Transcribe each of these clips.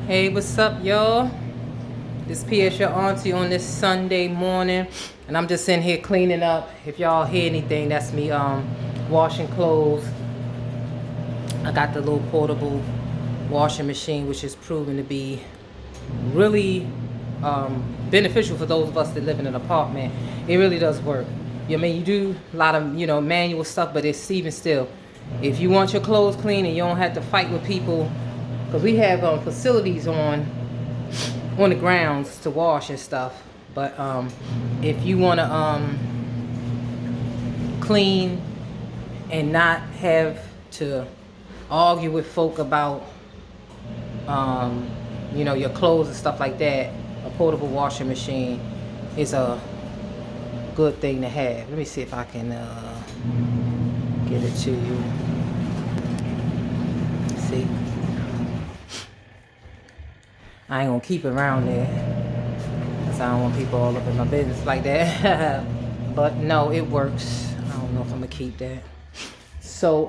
Hey, what's up, y'all? This PS your auntie on this Sunday morning, and I'm just in here cleaning up. If y'all hear anything, that's me washing clothes. I got the little portable washing machine, which is proven to be really beneficial for those of us that live in an apartment. It really does work. I mean, you do a lot of manual stuff, but it's even still. If you want your clothes clean and you don't have to fight with people, because we have facilities on the grounds to wash and stuff. But if you want to clean and not have to argue with folk about your clothes and stuff like that, a portable washing machine is a good thing to have. Let me see if I can get it to you. See, I ain't gonna keep it around there because I don't want people all up in my business like that. But no, it works. I don't know if I'm gonna keep that. So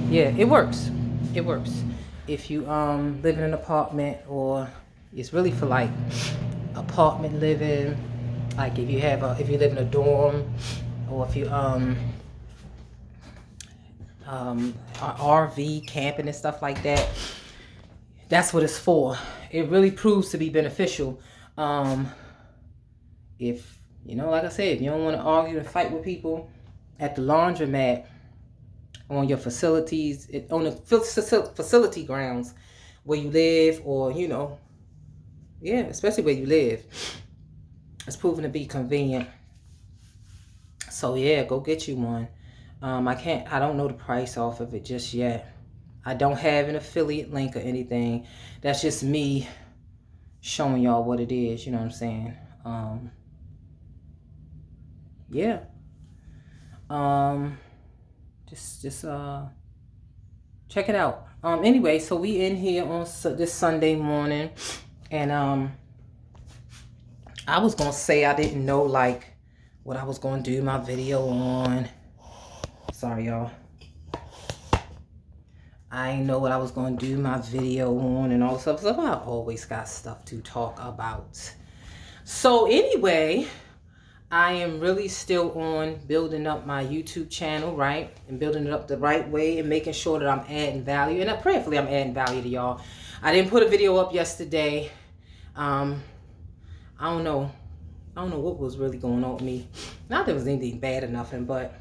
yeah, it works. It works. If you live in an apartment, or it's really for like apartment living, like if you live in a dorm, or if you RV camping and stuff like that, that's what it's for. It really proves to be beneficial. If like I said, if you don't want to argue and fight with people at the laundromat, on your facilities, on the facility grounds where you live, or especially where you live, it's proven to be convenient. So yeah, go get you one. I don't know the price off of it just yet. I don't have an affiliate link or anything. That's just me showing y'all what it is. You know what I'm saying? Yeah. Just check it out. Anyway, so we in here on this Sunday morning, and I was gonna say I didn't know like what I was gonna do my video on. Sorry, y'all. I didn't know what I was gonna do my video on and all this stuff. So I always got stuff to talk about. So anyway, I am really still on building up my YouTube channel, right? And building it up the right way and making sure that I'm adding value. And prayerfully, I'm adding value to y'all. I didn't put a video up yesterday. I don't know. I don't know what was really going on with me. Not that it was anything bad or nothing, but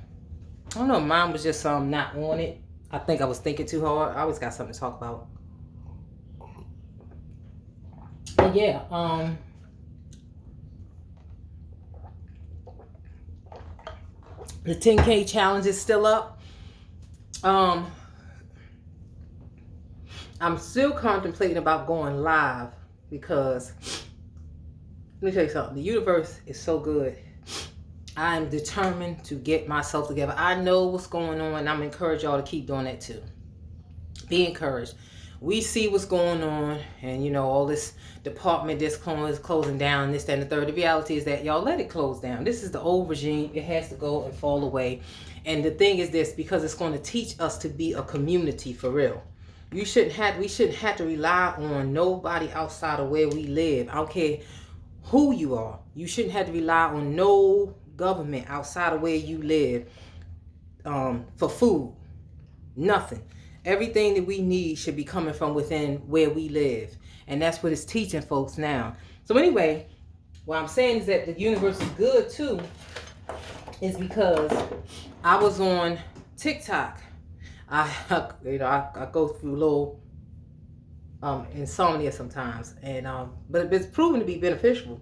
I don't know. Mine was just not on it. I think I was thinking too hard. I always got something to talk about. But yeah, the 10K challenge is still up. I'm still contemplating about going live because let me tell you something. The universe is so good. I'm determined to get myself together. I know what's going on, and I'm encouraged y'all to keep doing that too. Be encouraged. We see what's going on, and all this department that's closing down, this, that, and the third. The reality is that y'all let it close down. This is the old regime. It has to go and fall away. And the thing is this, because it's going to teach us to be a community for real. We shouldn't have to rely on nobody outside of where we live. I don't care who you are. You shouldn't have to rely on no government outside of where you live for food. Nothing. Everything that we need should be coming from within where we live. And that's what it's teaching folks now. So anyway, what I'm saying is that the universe is good too, is because I was on TikTok. I go through little insomnia sometimes, and but it's proven to be beneficial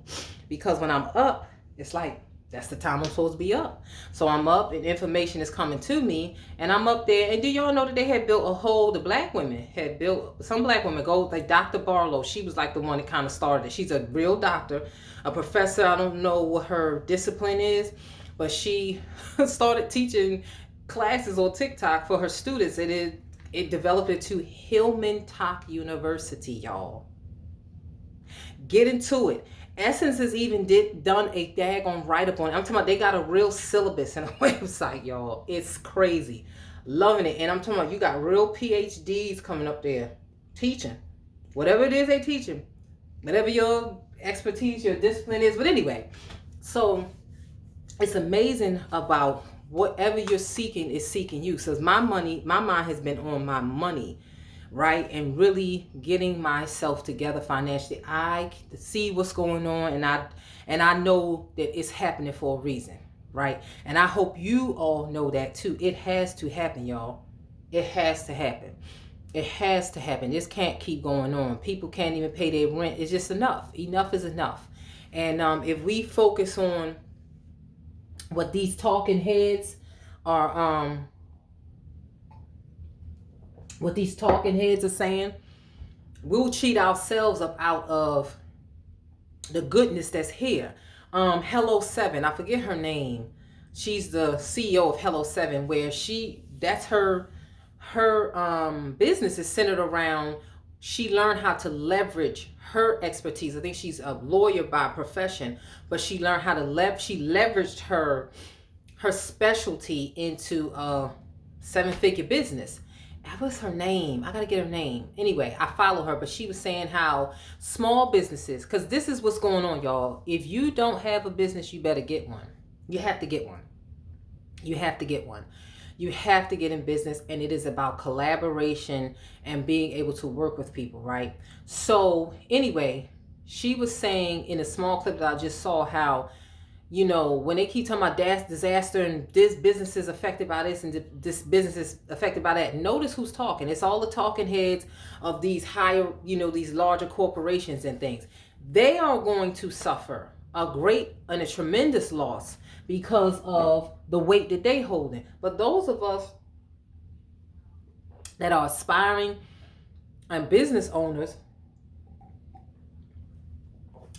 because when I'm up, it's like that's the time I'm supposed to be up. So I'm up and information is coming to me, and I'm up there. And do y'all know that they had built some black women go, like Dr. Barlow. She was like the one that kind of started it. She's a real doctor, a professor. I don't know what her discipline is, but she started teaching classes on TikTok for her students, and it developed into Hillman Top University, y'all. Get into it. Essence has even done a daggone write-up on it. I'm talking about they got a real syllabus and a website, y'all. It's crazy. Loving it. And I'm talking about you got real PhDs coming up there teaching. Whatever it is they teaching. Whatever your expertise, your discipline is. But anyway, so it's amazing about whatever you're seeking is seeking you. So my mind has been on my money, right? And really getting myself together financially. I see what's going on, and I know that it's happening for a reason, right? And I hope you all know that too. It has to happen, y'all. It has to happen. It has to happen. This can't keep going on. People can't even pay their rent. It's just enough. Enough is enough. And if we focus on what these talking heads are saying, we'll cheat ourselves up out of the goodness that's here. Hello 7, I forget her name. She's the CEO of Hello 7, where that's her business is centered around, she learned how to leverage her expertise. I think she's a lawyer by profession, but she learned how to she leveraged her specialty into a 7-figure business. What's her name? I gotta get her name. Anyway, I follow her, but she was saying how small businesses, because this is what's going on, y'all. If you don't have a business, you better get one. You have to get one. You have to get one. You have to get in business, and it is about collaboration and being able to work with people, right? So anyway, she was saying in a small clip that I just saw how, you know, when they keep talking about disaster and this business is affected by this and this business is affected by that, notice who's talking. It's all the talking heads of these higher, you know, these larger corporations and things. They are going to suffer a great and a tremendous loss because of the weight that they holding. But those of us that are aspiring and business owners,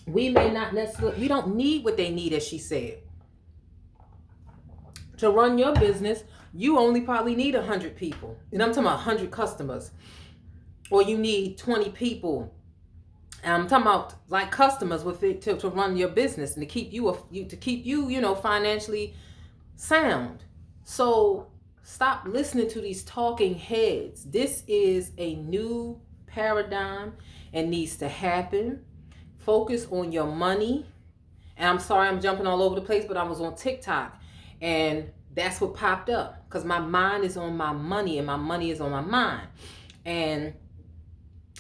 we may not necessarily, we don't need what they need, as she said. To run your business, you only probably need 100 people. And I'm talking about 100 customers. Or you need 20 people. And I'm talking about like customers with it to run your business and to keep you, you know, financially sound. So stop listening to these talking heads. This is a new paradigm and needs to happen. Focus on your money. And I'm sorry I'm jumping all over the place, but I was on TikTok and that's what popped up because my mind is on my money and my money is on my mind. And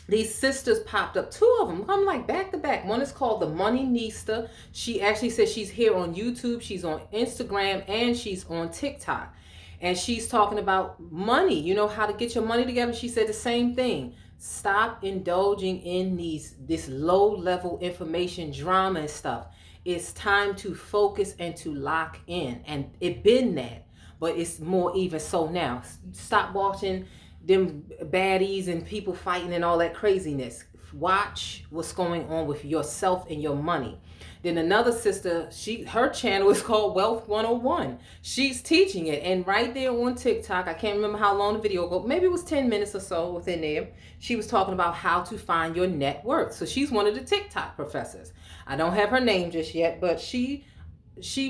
these sisters popped up, 2 of them. I'm like back to back. One is called the Money Nista. She actually says she's here on YouTube, she's on Instagram, and she's on TikTok. And she's talking about money, you know, how to get your money together. She said the same thing. Stop indulging in this low level information drama and stuff. It's time to focus and to lock in. And it been that, but it's more even so now. Stop watching them baddies and people fighting and all that craziness. Watch what's going on with yourself and your money. Then another sister, her channel is called Wealth 101. She's teaching it, and right there on TikTok, I can't remember how long the video ago, maybe it was 10 minutes or so within there, she was talking about how to find your net worth. So she's one of the TikTok professors. I don't have her name just yet, but she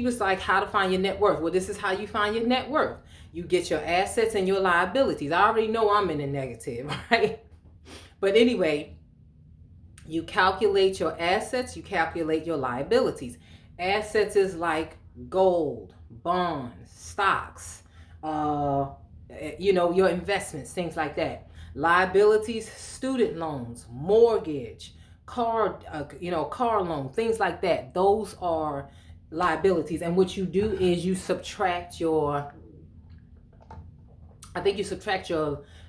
was like, how to find your net worth. Well, this is how you find your net worth. You get your assets and your liabilities. I already know I'm in the negative, right? But anyway, you calculate your assets, you calculate your liabilities. Assets is like gold, bonds, stocks, you know, your investments, things like that. Liabilities, student loans, mortgage, car loan, things like that. Those are liabilities. And what you do is you subtract your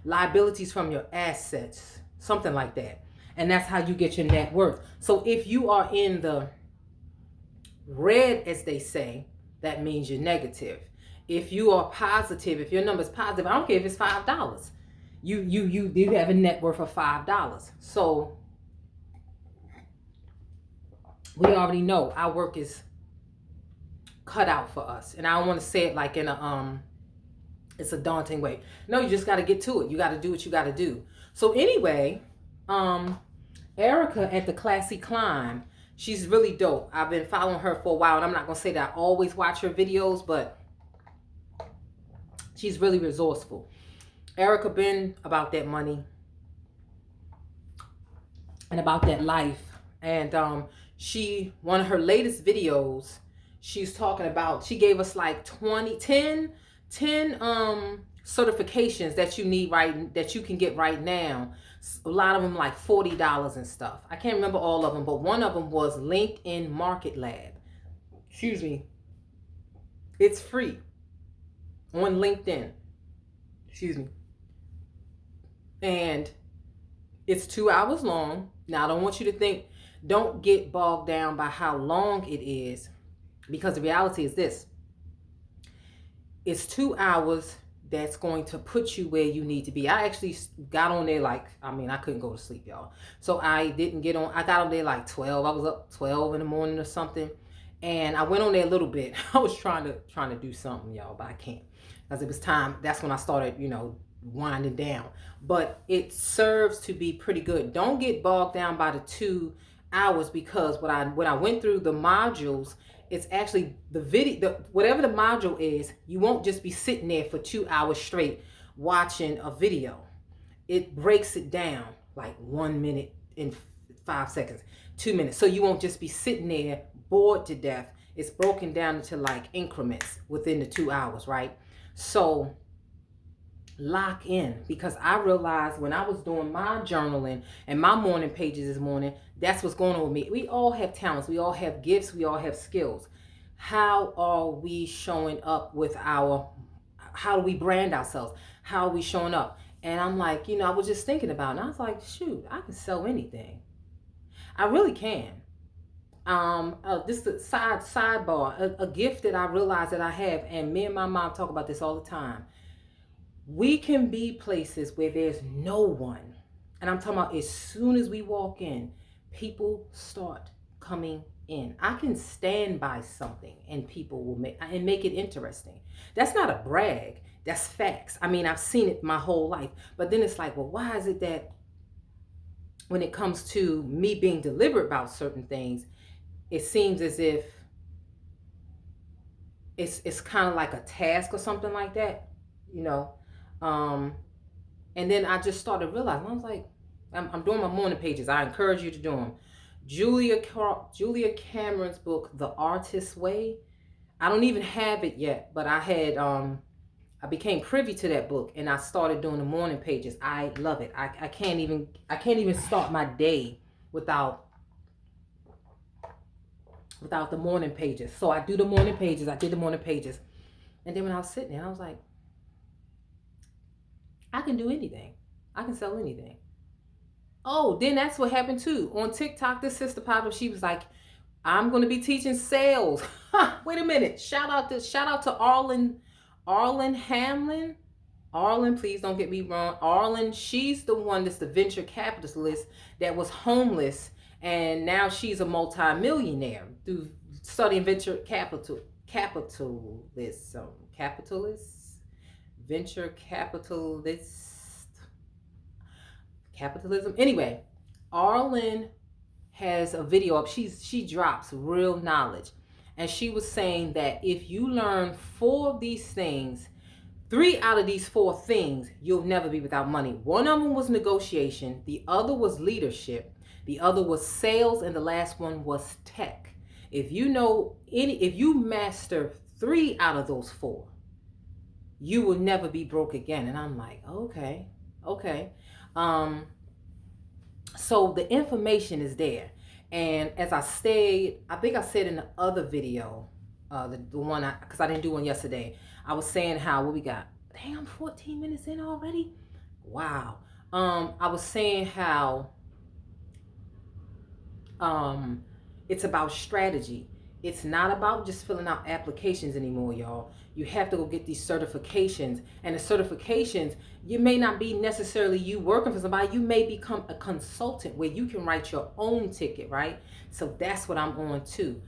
liabilities from your assets, something like that. And that's how you get your net worth. So if you are in the red, as they say, that means you're negative. If you are positive, if your number is positive, I don't care if it's $5. You have a net worth of $5. So we already know our work is cut out for us. And I don't want to say it like in it's a daunting way. No, you just got to get to it. You got to do what you got to do. So anyway, Erica at the Classy Climb, she's really dope. I've been following her for a while, and I'm not going to say that I always watch her videos, but She's really resourceful. Erica been about that money and about that life. And one of her latest videos, she's talking about, she gave us like 10 certifications that you need that you can get right now. A lot of them like $40 and stuff. I can't remember all of them, but one of them was LinkedIn Market Lab. Excuse me. It's free on LinkedIn. Excuse me. And it's 2 hours long. Now, I don't want you to think, don't get bogged down by how long it is, because the reality is this. It's 2 hours that's going to put you where you need to be. I actually got on there I couldn't go to sleep, y'all. So I didn't get on. I got on there like 12. I was up 12 in the morning or something. And I went on there a little bit. I was trying to do something, y'all, but I can't. Because it was time. That's when I started, winding down. But it serves to be pretty good. Don't get bogged down by the 2 hours, because when I went through the modules, it's actually the video, whatever the module is, you won't just be sitting there for 2 hours straight watching a video. It breaks it down like 1 minute and 5 seconds, 2 minutes. So you won't just be sitting there bored to death. It's broken down into like increments within the 2 hours, right? So lock in, because I realized when I was doing my journaling and my morning pages this morning, that's what's going on with me. We all have talents, we all have gifts, we all have skills. How are we showing up how do we brand ourselves? How are we showing up? And I'm like, I was just thinking about it, and I was like, shoot, I can sell anything. I really can. This is a sidebar, a gift that I realized that I have, and me and my mom talk about this all the time. We can be places where there's no one. And I'm talking about as soon as we walk in, people start coming in. I can stand by something and people will make it interesting. That's not a brag. That's facts. I mean, I've seen it my whole life. But then it's like, well, why is it that when it comes to me being deliberate about certain things, it seems as if it's kind of like a task or something like that, and then I just started realizing, I was like, I'm doing my morning pages. I encourage you to do them. Julia Cameron's book, The Artist's Way. I don't even have it yet, but I became privy to that book, and I started doing the morning pages. I love it. I can't even start my day without the morning pages. So I do the morning pages. I did the morning pages. And then when I was sitting there, I was like, I can do anything. I can sell anything. Oh, then that's what happened too. On TikTok, this sister popped up. She was like, I'm going to be teaching sales. Wait a minute. Shout out to Arlen Hamlin. Arlen, please don't get me wrong. Arlen, she's the one that's the venture capitalist that was homeless, and now she's a multi-millionaire through studying venture capitalism. Anyway, Arlen has a video up. She drops real knowledge, and she was saying that if you learn 4 of these things, 3 out of these 4 things, you'll never be without money. One of them was negotiation, the other was leadership, the other was sales, and the last one was tech. If you master 3 out of those 4, you will never be broke again. And I'm like, okay. So the information is there. And as I think I said in the other video, the one because I didn't do one yesterday, I was saying how, what we got? Dang, I'm 14 minutes in already. Wow. I was saying how it's about strategy. It's not about just filling out applications anymore, y'all. You have to go get these certifications. And the certifications, you may not be necessarily you working for somebody. You may become a consultant where you can write your own ticket, right? So that's what I'm on to.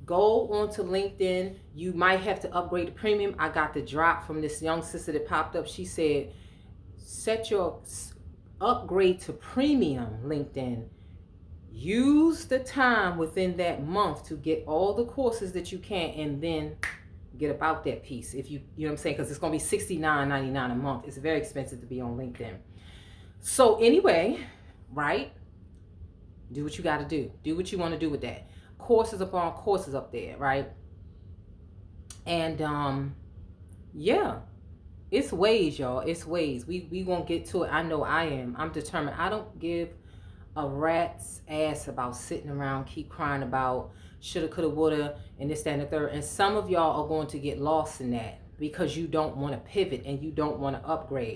Go onto LinkedIn. You might have to upgrade the premium. I got the drop from this young sister that popped up. She said, set your upgrade to premium LinkedIn. Use the time within that month to get all the courses that you can, and then get about that piece. If you know what I'm saying, because it's going to be $69.99 a month. It's very expensive to be on LinkedIn. So anyway, right? Do what you got to do. Do what you want to do with that. Courses upon courses up there, right? And yeah, it's ways, y'all. It's ways. We gonna get to it. I know I am. I'm determined. I don't give a rat's ass about sitting around, keep crying about shoulda, coulda, woulda, and this, that, and the third. And some of y'all are going to get lost in that because you don't want to pivot and you don't want to upgrade.